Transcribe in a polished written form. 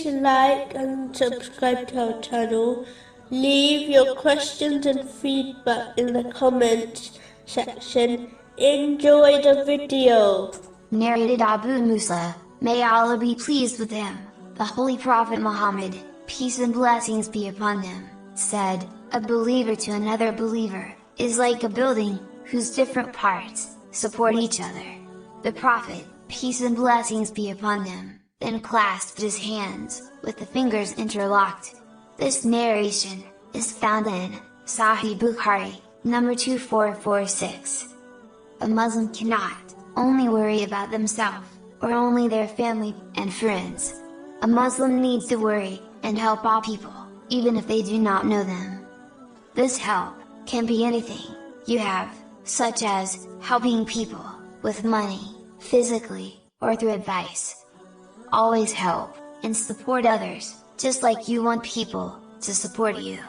please like and subscribe to our channel. Leave your questions and feedback in the comments section. Enjoy the video. Narrated Abu Musa, may Allah be pleased with him, the Holy Prophet Muhammad, peace and blessings be upon him, said, a believer to another believer, is like a building, whose different parts, support each other. The Prophet, peace and blessings be upon him, then clasped his hands, with the fingers interlocked. This narration is found in Sahih Bukhari, number 2446. A Muslim cannot only worry about themselves, or only their family and friends. A Muslim needs to worry and help all people, even if they do not know them. This help can be anything you have, such as helping people with money, physically, or through advice. Always help and support others, just like you want people to support you.